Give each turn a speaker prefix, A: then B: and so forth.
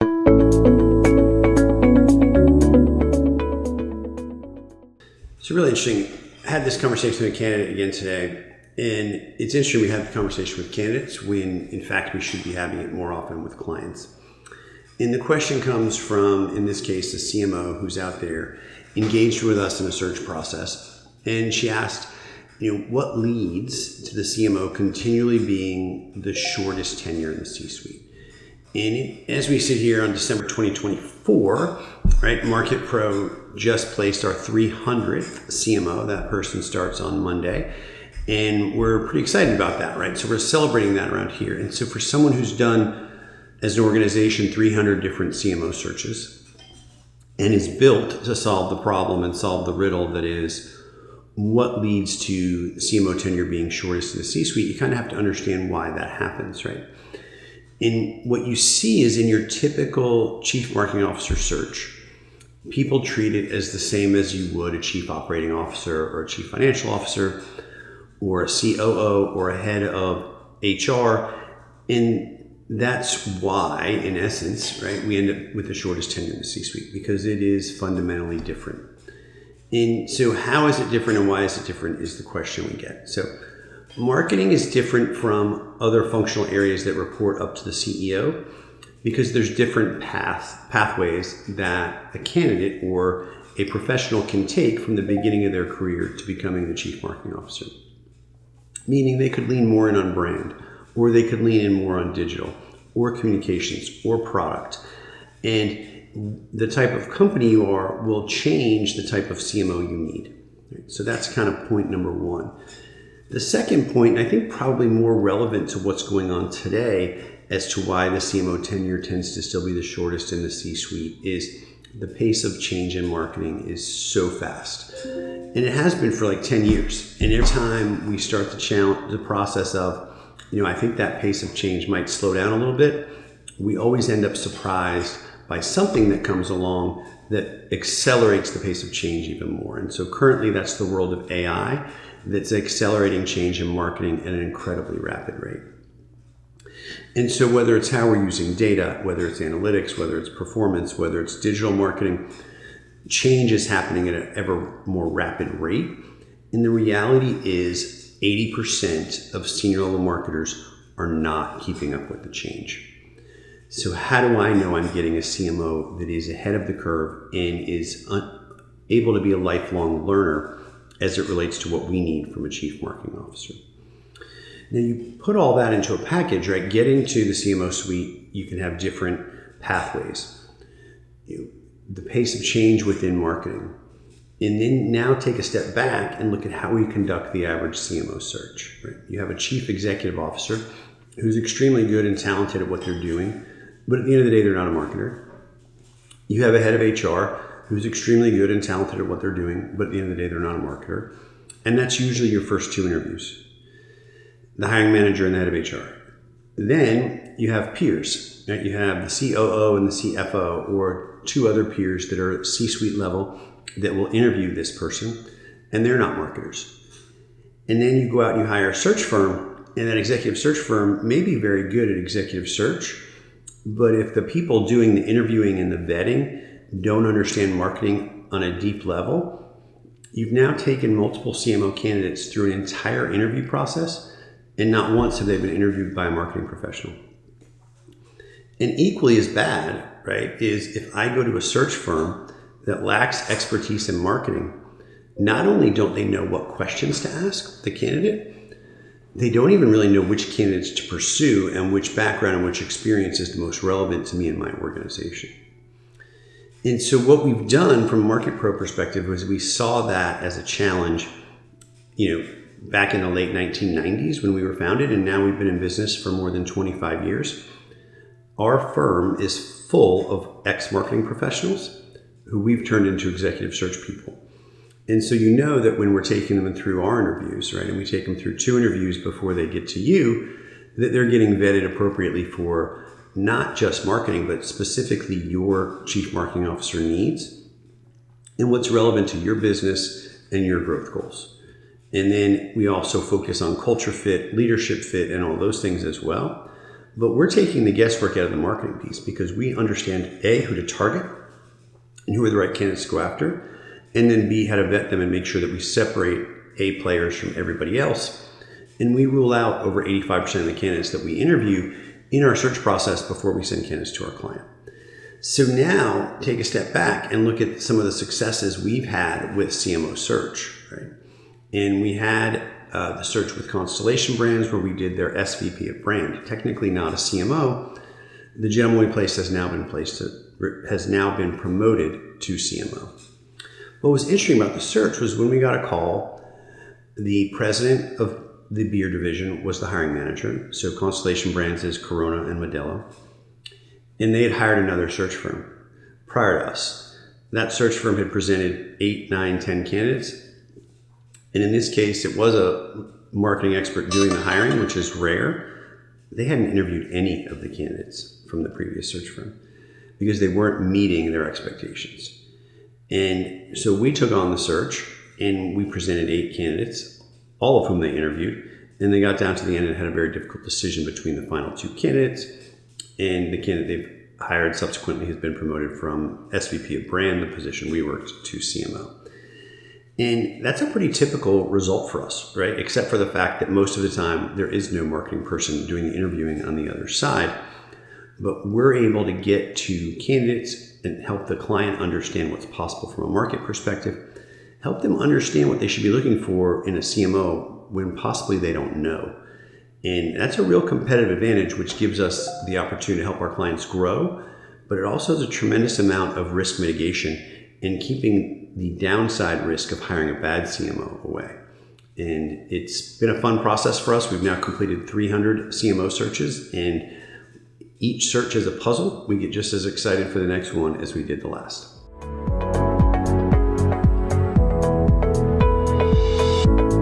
A: It's really interesting. I had this conversation with a candidate again today, and it's interesting we have the conversation with candidates when, in fact, we should be having it more often with clients. And the question comes from, in this case, the CMO who's out there engaged with us in a search process. And she asked, what leads to the CMO continually being the shortest tenure in the C-suite? And as we sit here on December 2024, right, Market Pro just placed our 300th CMO. That person starts on Monday. And we're pretty excited about that, right? So we're celebrating that around here. And so for someone who's done, as an organization, 300 different CMO searches and is built to solve the problem and solve the riddle that is what leads to CMO tenure being shortest in the C-suite, you kind of have to understand why that happens, right? And what you see is in your typical chief marketing officer search, people treat it as the same as you would a chief operating officer or a chief financial officer or a COO or a head of HR. And that's why, in essence, right, we end up with the shortest tenure in the C-suite, because it is fundamentally different. And so how is it different and why is it different is the question we get. So marketing is different from other functional areas that report up to the CEO because there's different pathways that a candidate or a professional can take from the beginning of their career to becoming the chief marketing officer. Meaning they could lean more in on brand, or they could lean in more on digital, or communications, or product. And the type of company you are will change the type of CMO you need. So that's kind of point number one. The second point, I think probably more relevant to what's going on today as to why the CMO tenure tends to still be the shortest in the C-suite, is the pace of change in marketing is so fast. And it has been for like 10 years. And every time we start the process of, I think that pace of change might slow down a little bit, we always end up surprised by something that comes along that accelerates the pace of change even more. And so currently that's the world of AI that's accelerating change in marketing at an incredibly rapid rate. And so whether it's how we're using data, whether it's analytics, whether it's performance, whether it's digital marketing, change is happening at an ever more rapid rate. And the reality is 80% of senior level marketers are not keeping up with the change. So how do I know I'm getting a CMO that is ahead of the curve and is able to be a lifelong learner as it relates to what we need from a chief marketing officer? Now you put all that into a package, right? Getting to the CMO suite, you can have different pathways. The pace of change within marketing. And then now take a step back and look at how we conduct the average CMO search. Right? You have a chief executive officer who's extremely good and talented at what they're doing, but at the end of the day, they're not a marketer. You have a head of HR who's extremely good and talented at what they're doing, but at the end of the day, they're not a marketer. And that's usually your first two interviews. The hiring manager and the head of HR. Then you have peers. Right? You have the COO and the CFO, or two other peers that are C-suite level that will interview this person, and they're not marketers. And then you go out and you hire a search firm, and that executive search firm may be very good at executive search, but if the people doing the interviewing and the vetting don't understand marketing on a deep level, you've now taken multiple CMO candidates through an entire interview process, and not once have they been interviewed by a marketing professional. And equally as bad, right, is if I go to a search firm that lacks expertise in marketing, not only don't they know what questions to ask the candidate, they don't even really know which candidates to pursue and which background and which experience is the most relevant to me and my organization. And so what we've done from a Market Pro perspective was we saw that as a challenge, back in the late 1990s when we were founded, and now we've been in business for more than 25 years. Our firm is full of ex-marketing professionals who we've turned into executive search people. And so you know that when we're taking them through our interviews, right, and we take them through 2 interviews before they get to you, that they're getting vetted appropriately for not just marketing, but specifically your chief marketing officer needs and what's relevant to your business and your growth goals. And then we also focus on culture fit, leadership fit, and all those things as well. But we're taking the guesswork out of the marketing piece because we understand A, who to target and who are the right candidates to go after, and then B, how to vet them and make sure that we separate A players from everybody else. And we rule out over 85% of the candidates that we interview in our search process before we send candidates to our client. So now take a step back and look at some of the successes we've had with CMO search, right? And we had the search with Constellation Brands where we did their SVP of brand, technically not a CMO. The gentleman we placed has now been promoted to CMO. What was interesting about the search was when we got a call, the president of the beer division was the hiring manager. So Constellation Brands is Corona and Modelo. And they had hired another search firm prior to us. That search firm had presented 8, 9, 10 candidates. And in this case, it was a marketing expert doing the hiring, which is rare. They hadn't interviewed any of the candidates from the previous search firm because they weren't meeting their expectations. And so we took on the search and we presented 8 candidates, all of whom they interviewed. And they got down to the end and had a very difficult decision between the final 2 candidates. And the candidate they've hired subsequently has been promoted from SVP of brand, the position we worked, to CMO. And that's a pretty typical result for us, right? Except for the fact that most of the time there is no marketing person doing the interviewing on the other side. But we're able to get to candidates and help the client understand what's possible from a market perspective, help them understand what they should be looking for in a CMO when possibly they don't know. And that's a real competitive advantage, which gives us the opportunity to help our clients grow, but it also has a tremendous amount of risk mitigation in keeping the downside risk of hiring a bad CMO away. And it's been a fun process for us. We've now completed 300 CMO searches, and each search is a puzzle. We get just as excited for the next one as we did the last.